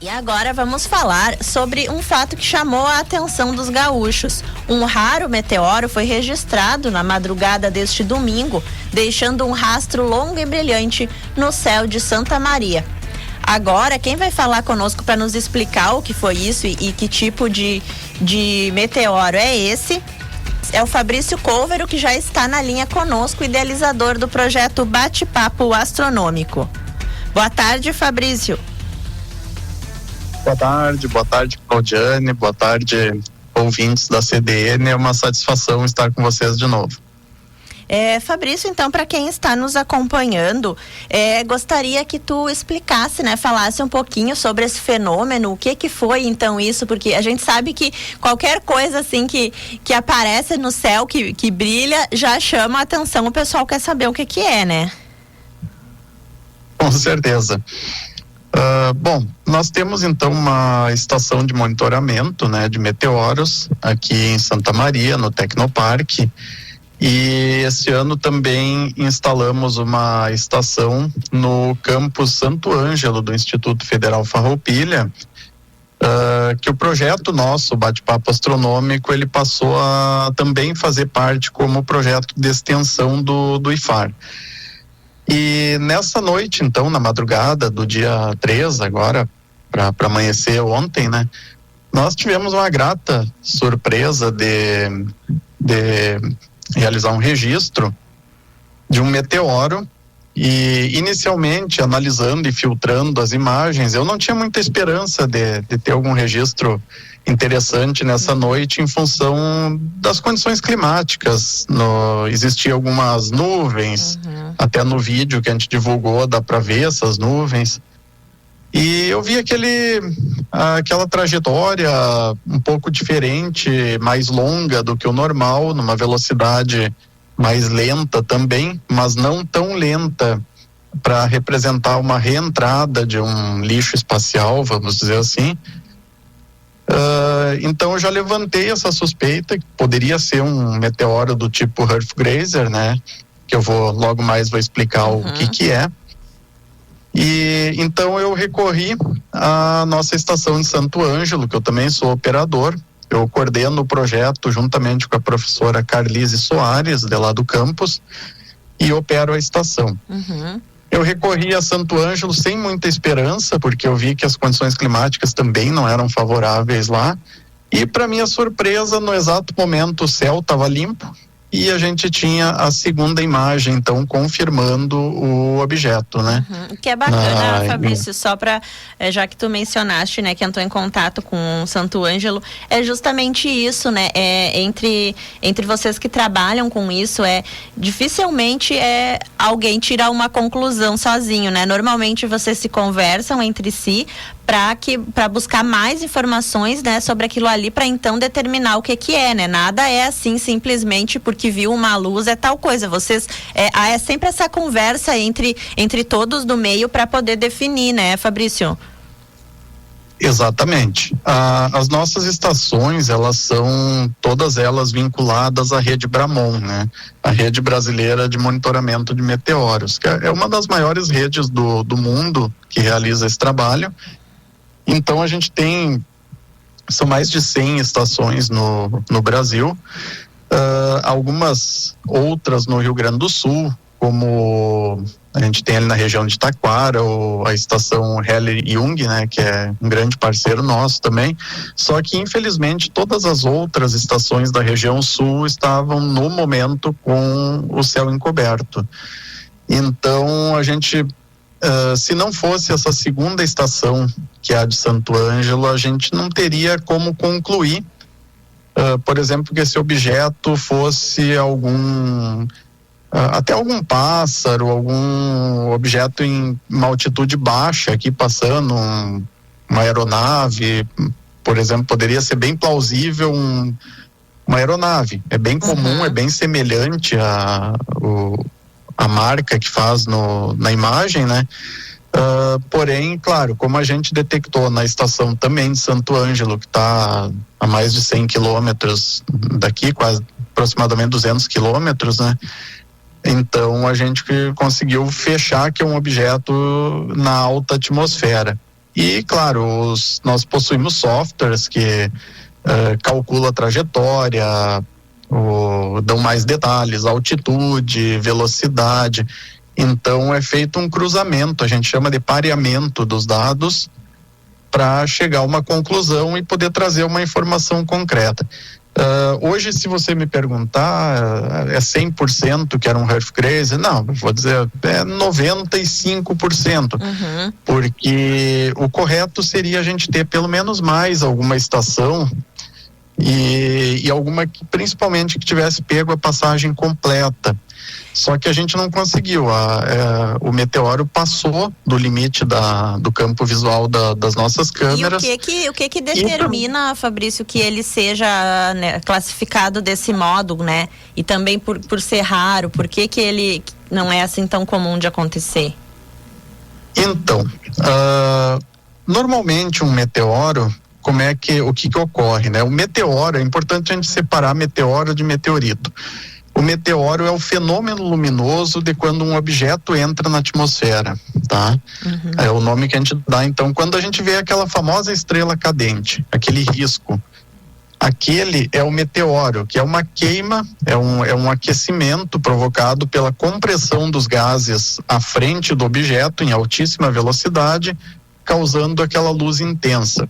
E agora vamos falar sobre um fato que chamou a atenção dos gaúchos. Um raro meteoro foi registrado na madrugada deste domingo, deixando um rastro longo e brilhante no céu de Santa Maria. Agora, quem vai falar conosco para nos explicar o que foi isso e que tipo de meteoro é esse, é o Fabrício Couvero, que já está na linha conosco, idealizador do projeto Bate-Papo Astronômico. Boa tarde, Fabrício. Boa tarde, Claudiane, boa tarde, ouvintes da CDN, é uma satisfação estar com vocês de novo. Fabrício, então, para quem está nos acompanhando, gostaria que tu explicasse, falasse um pouquinho sobre esse fenômeno, o que foi então isso, porque a gente sabe que qualquer coisa assim que aparece no céu, que brilha, já chama a atenção, o pessoal quer saber o que é, né? Com certeza. Bom, nós temos então uma estação de monitoramento, de meteoros aqui em Santa Maria, no Tecnoparque, e esse ano também instalamos uma estação no campus Santo Ângelo do Instituto Federal Farroupilha, que o projeto nosso, Bate-Papo Astronômico, ele passou a também fazer parte como projeto de extensão do IFAR. E nessa noite, então, na madrugada do dia 3, agora, para amanhecer ontem, nós tivemos uma grata surpresa de realizar um registro de um meteoro. E inicialmente, analisando e filtrando as imagens, eu não tinha muita esperança de ter algum registro interessante nessa noite, em função das condições climáticas. Existiam algumas nuvens, até no vídeo que a gente divulgou dá para ver essas nuvens, e eu vi aquela trajetória um pouco diferente, mais longa do que o normal, numa velocidade mais lenta também, mas não tão lenta para representar uma reentrada de um lixo espacial, vamos dizer assim. Então eu já levantei essa suspeita que poderia ser um meteoro do tipo Earth-Grazer, que eu logo mais vou explicar o que é. E então eu recorri à nossa estação de Santo Ângelo, que eu também sou operador. Eu coordeno o projeto juntamente com a professora Carlise Soares, de lá do campus, e opero a estação. Eu recorri a Santo Ângelo sem muita esperança, porque eu vi que as condições climáticas também não eram favoráveis lá. E, para minha surpresa, no exato momento o céu estava limpo e a gente tinha a segunda imagem, então, confirmando o objeto, Que é bacana, Fabrício, só para, já que tu mencionaste, que entrou em contato com o Santo Ângelo, é justamente isso, entre vocês que trabalham com isso, dificilmente alguém tira uma conclusão sozinho, Normalmente vocês se conversam entre si para buscar mais informações, sobre aquilo ali, para então determinar o que é, Nada é assim simplesmente porque viu uma luz, é tal coisa. Vocês é sempre essa conversa entre todos do meio para poder definir, Fabrício? Exatamente. As nossas estações, elas são todas elas vinculadas à rede Bramon, a rede brasileira de monitoramento de meteoros, que é uma das maiores redes do mundo que realiza esse trabalho. Então a gente são mais de 100 estações no Brasil, algumas outras no Rio Grande do Sul, como a gente tem ali na região de Taquara, a estação Heller-Jung, que é um grande parceiro nosso também. Só que, infelizmente, todas as outras estações da região sul estavam, no momento, com o céu encoberto. Então, a gente, se não fosse essa segunda estação, que é a de Santo Ângelo, a gente não teria como concluir, por exemplo, que esse objeto fosse até algum pássaro, algum objeto em uma altitude baixa aqui passando, uma aeronave, por exemplo, poderia ser bem plausível uma aeronave. É bem comum, é bem semelhante a marca que faz na imagem, porém, claro, como a gente detectou na estação também de Santo Ângelo, que está a mais de 100 quilômetros daqui, quase aproximadamente 200 quilômetros, Então a gente conseguiu fechar que é um objeto na alta atmosfera. E, claro, nós possuímos softwares que calcula a trajetória, dão mais detalhes, altitude, velocidade. Então é feito um cruzamento, a gente chama de pareamento dos dados para chegar a uma conclusão e poder trazer uma informação concreta. Hoje, se você me perguntar, é 100% que era um Hearth-Grazer? Não, vou dizer, é 95%, porque o correto seria a gente ter pelo menos mais alguma estação e alguma que, principalmente, que tivesse pego a passagem completa. Só que a gente não conseguiu. O meteoro passou do limite do campo visual das nossas câmeras. E o que determina, Fabrício, que ele seja, né, classificado desse modo, né? E também por ser raro, por que ele não é assim tão comum de acontecer? Então, normalmente um meteoro, o que ocorre, né? O meteoro, é importante a gente separar meteoro de meteorito. O meteoro é o fenômeno luminoso de quando um objeto entra na atmosfera, tá? É o nome que a gente dá. Então, quando a gente vê aquela famosa estrela cadente, aquele risco, aquele é o meteoro, que é uma queima, é um aquecimento provocado pela compressão dos gases à frente do objeto em altíssima velocidade, causando aquela luz intensa.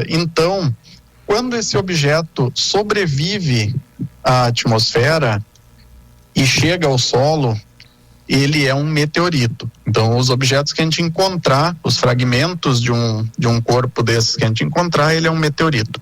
Então, quando esse objeto sobrevive à atmosfera e chega ao solo, ele é um meteorito. Então, os objetos que a gente encontrar, os fragmentos de um corpo desses que a gente encontrar, ele é um meteorito.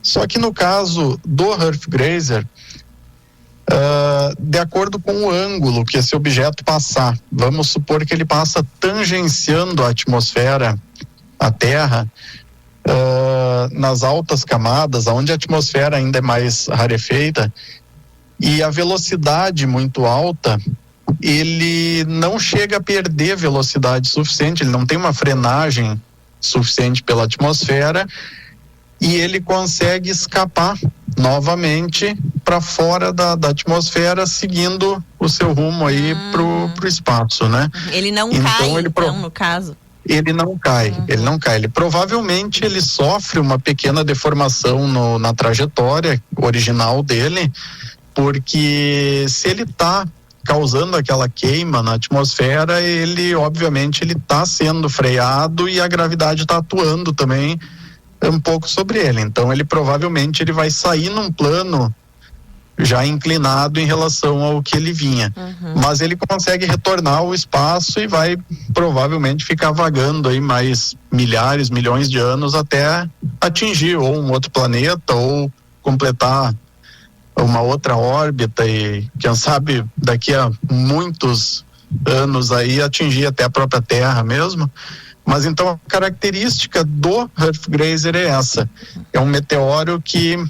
Só que no caso do Hearth-Grazer, de acordo com o ângulo que esse objeto passar, vamos supor que ele passa tangenciando a atmosfera, a Terra, nas altas camadas, onde a atmosfera ainda é mais rarefeita, e a velocidade muito alta, ele não chega a perder velocidade suficiente, ele não tem uma frenagem suficiente pela atmosfera, e ele consegue escapar novamente para fora da atmosfera, seguindo o seu rumo aí pro espaço, né? Ele não cai, então, no caso. Ele não cai, ele provavelmente ele sofre uma pequena deformação na trajetória original dele, porque se ele está causando aquela queima na atmosfera, ele obviamente ele está sendo freado e a gravidade está atuando também um pouco sobre ele, então ele provavelmente ele vai sair num plano já inclinado em relação ao que ele vinha, mas ele consegue retornar ao espaço e vai provavelmente ficar vagando aí mais milhares, milhões de anos até atingir ou um outro planeta ou completar uma outra órbita e quem sabe daqui a muitos anos aí atingir até a própria Terra mesmo. Mas então a característica do Hearth-Grazer é essa, é um meteoro que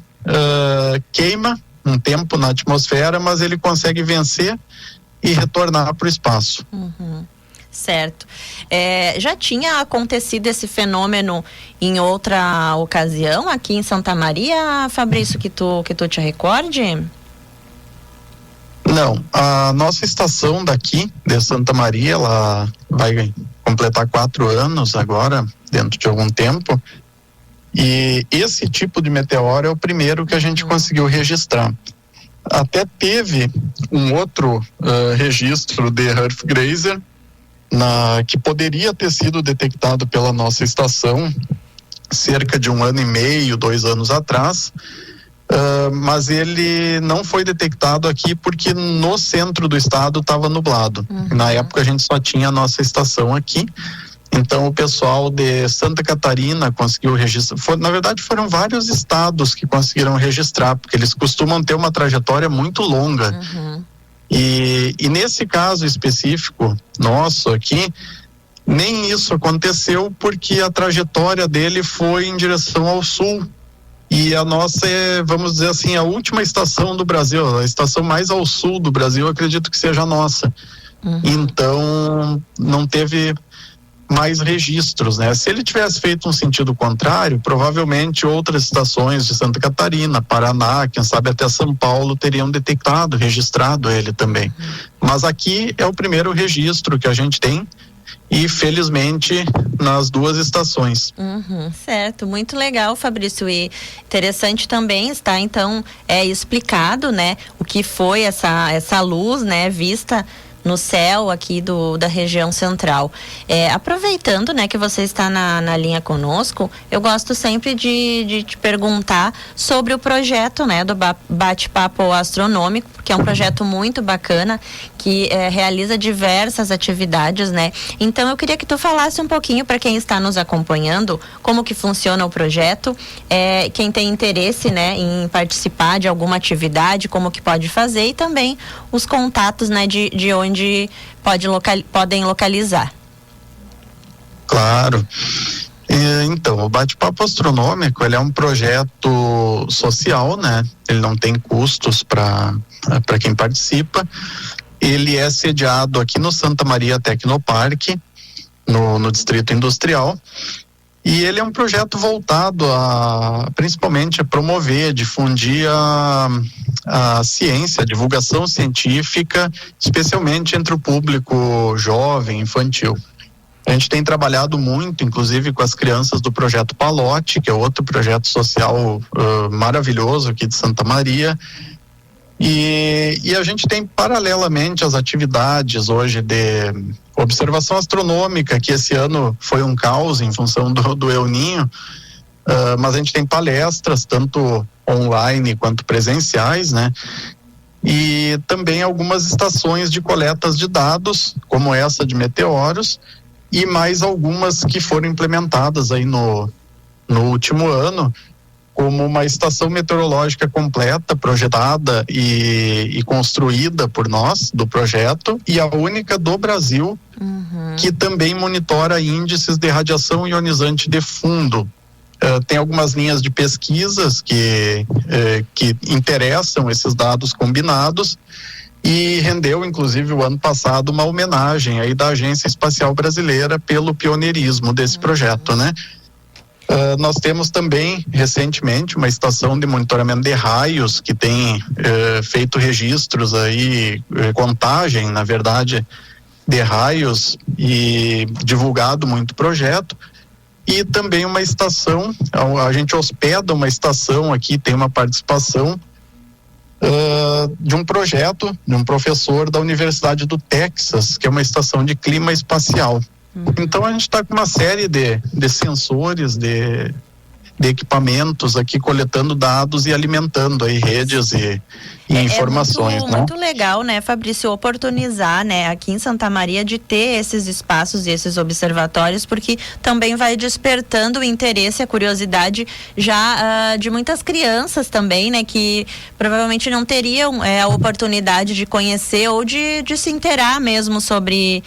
queima um tempo na atmosfera, mas ele consegue vencer e retornar para o espaço. Certo. Já tinha acontecido esse fenômeno em outra ocasião aqui em Santa Maria, Fabrício, que tu te recorde? Não, a nossa estação daqui de Santa Maria, ela vai completar 4 anos agora, dentro de algum tempo. E esse tipo de meteoro é o primeiro que a gente conseguiu registrar. Até teve um outro registro de Hearth-Grazer que poderia ter sido detectado pela nossa estação cerca de 1 ano e meio, 2 anos atrás, mas ele não foi detectado aqui porque no centro do estado estava nublado. Na época a gente só tinha a nossa estação aqui. Então o pessoal de Santa Catarina conseguiu registrar, na verdade foram vários estados que conseguiram registrar, porque eles costumam ter uma trajetória muito longa. E nesse caso específico nosso aqui, nem isso aconteceu porque a trajetória dele foi em direção ao sul. E a nossa é, vamos dizer assim, a última estação do Brasil, a estação mais ao sul do Brasil, acredito que seja a nossa. Então não teve mais registros, né? Se ele tivesse feito um sentido contrário, provavelmente outras estações de Santa Catarina, Paraná, quem sabe até São Paulo teriam detectado, registrado ele também. Mas aqui é o primeiro registro que a gente tem e felizmente nas 2 estações. Certo, muito legal, Fabrício, e interessante também está então explicado, né, o que foi essa luz, né, vista no céu aqui da região central. Aproveitando, né, que você está na linha conosco, eu gosto sempre de te perguntar sobre o projeto, né, do Bate-Papo Astronômico, que é um projeto muito bacana, que realiza diversas atividades, né? Então eu queria que tu falasse um pouquinho para quem está nos acompanhando, como que funciona o projeto, quem tem interesse, né, em participar de alguma atividade, como que pode fazer, e também os contatos, né, de onde podem localizar. Claro. Então, o Bate-Papo Astronômico, ele é um projeto social, né? Ele não tem custos para quem participa. Ele é sediado aqui no Santa Maria Tecnoparque, no Distrito Industrial. E ele é um projeto voltado principalmente a promover, difundir a ciência, a divulgação científica, especialmente entre o público jovem, infantil. A gente tem trabalhado muito, inclusive com as crianças do Projeto Palote, que é outro projeto social maravilhoso aqui de Santa Maria. E a gente tem paralelamente as atividades hoje de observação astronômica, que esse ano foi um caos em função do El Niño, mas a gente tem palestras, tanto online quanto presenciais, né? E também algumas estações de coletas de dados, como essa de meteoros, e mais algumas que foram implementadas aí no último ano, como uma estação meteorológica completa, projetada e construída por nós, do projeto, e a única do Brasil que também monitora índices de radiação ionizante de fundo. Tem algumas linhas de pesquisas que interessam esses dados combinados, e rendeu, inclusive, o ano passado uma homenagem aí da Agência Espacial Brasileira pelo pioneirismo desse projeto, né? Nós temos também, recentemente, uma estação de monitoramento de raios que tem feito registros aí, contagem, na verdade, de raios, e divulgado muito o projeto. E também uma estação, a gente hospeda uma estação aqui, tem uma participação de um projeto de um professor da Universidade do Texas, que é uma estação de clima espacial. Então a gente está com uma série de sensores, de equipamentos aqui, coletando dados e alimentando aí redes e informações. Muito legal, né, Fabrício, oportunizar, né, aqui em Santa Maria, de ter esses espaços e esses observatórios, porque também vai despertando o interesse, a curiosidade já de muitas crianças também, né, que provavelmente não teriam a oportunidade de conhecer ou de se inteirar mesmo sobre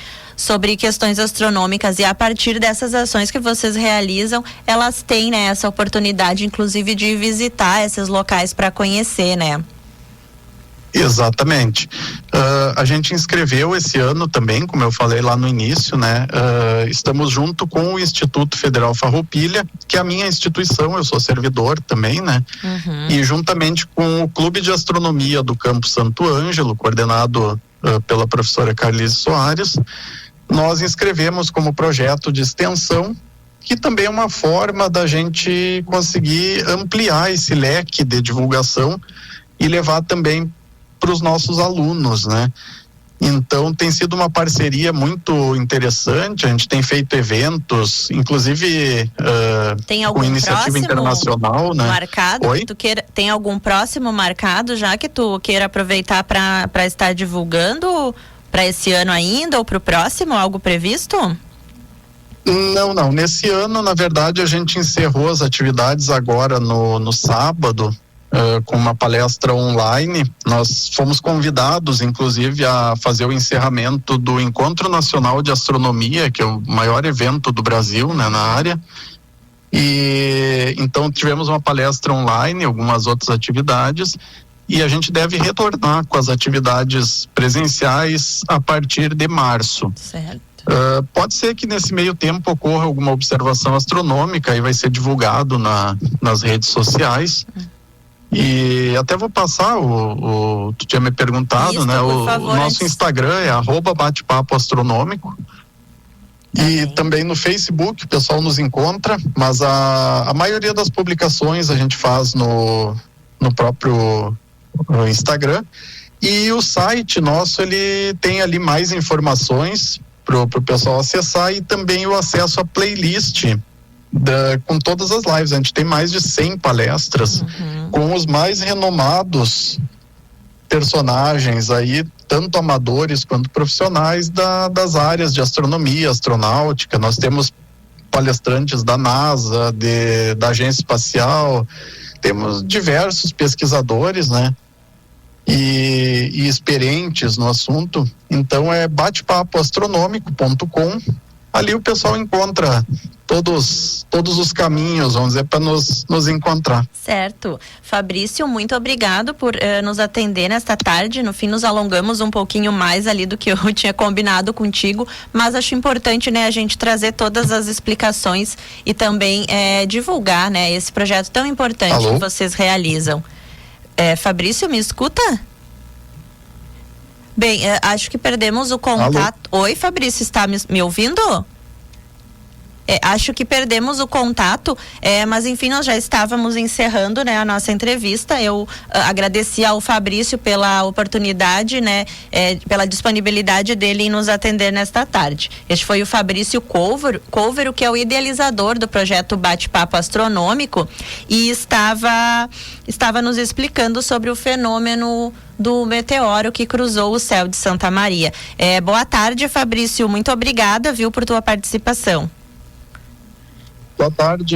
questões astronômicas, e a partir dessas ações que vocês realizam, elas têm, né, essa oportunidade, inclusive, de visitar esses locais para conhecer, né? Exatamente. A gente inscreveu esse ano também, como eu falei lá no início, né? Estamos junto com o Instituto Federal Farroupilha, que é a minha instituição, eu sou servidor também, né? E juntamente com o Clube de Astronomia do Campo Santo Ângelo, coordenado pela professora Carlise Soares, nós inscrevemos como projeto de extensão, que também é uma forma da gente conseguir ampliar esse leque de divulgação e levar também para os nossos alunos, né? Então tem sido uma parceria muito interessante, a gente tem feito eventos, inclusive com iniciativa internacional, né? Marcado? Tem algum próximo marcado já que tu queira aproveitar para estar divulgando para esse ano ainda ou para o próximo, algo previsto? Não, nesse ano, na verdade, a gente encerrou as atividades agora no sábado, com uma palestra online. Nós fomos convidados, inclusive, a fazer o encerramento do Encontro Nacional de Astronomia, que é o maior evento do Brasil, né, na área. E então tivemos uma palestra online, algumas outras atividades, e a gente deve retornar com as atividades presenciais a partir de março. Certo. Pode ser que nesse meio tempo ocorra alguma observação astronômica e vai ser divulgado nas redes sociais. E até vou passar tu tinha me perguntado, né? O nosso Instagram é @batepapo astronômico. E também no Facebook o pessoal nos encontra, mas a maioria das publicações a gente faz no próprio Instagram. E o site nosso, ele tem ali mais informações pro pessoal acessar e também o acesso à playlist com todas as lives. A gente tem mais de 100 palestras com os mais renomados personagens aí, tanto amadores quanto profissionais das áreas de astronomia, astronáutica. Nós temos palestrantes da NASA, da Agência Espacial, temos diversos pesquisadores, né? E experientes no assunto. Então é batepapoastronômico.com. Ali o pessoal encontra todos os caminhos, vamos dizer, para nos encontrar. Certo. Fabrício, muito obrigado por nos atender nesta tarde. No fim, nos alongamos um pouquinho mais ali do que eu tinha combinado contigo, mas acho importante, né, a gente trazer todas as explicações e também divulgar, né, esse projeto tão importante. Alô? Que vocês realizam. Fabrício, me escuta? Bem, acho que perdemos o contato. Alô? Oi, Fabrício, está me ouvindo? Acho que perdemos o contato, mas enfim, nós já estávamos encerrando, né, a nossa entrevista. Eu agradeci ao Fabrício pela oportunidade, né, pela disponibilidade dele em nos atender nesta tarde. Este foi o Fabrício Couvero, que é o idealizador do projeto Bate-Papo Astronômico, e estava nos explicando sobre o fenômeno do meteoro que cruzou o céu de Santa Maria. Boa tarde, Fabrício, muito obrigada, viu, por tua participação. Boa tarde,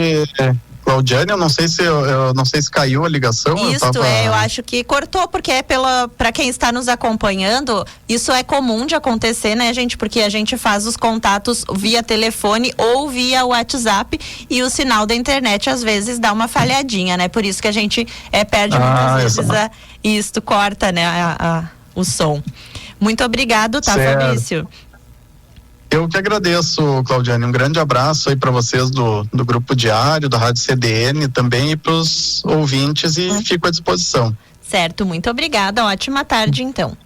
Claudiane. Eu não sei se caiu a ligação. Eu acho que cortou, porque para quem está nos acompanhando, isso é comum de acontecer, né, gente? Porque a gente faz os contatos via telefone ou via WhatsApp e o sinal da internet às vezes dá uma falhadinha, né? Por isso que a gente perde muitas vezes isto corta, né, o som. Muito obrigado, tá, certo. Fabrício? Eu que agradeço, Claudiane. Um grande abraço aí para vocês do Grupo Diário, da Rádio CDN, também, e para os ouvintes, e fico à disposição. Certo, muito obrigada. Ótima tarde, então.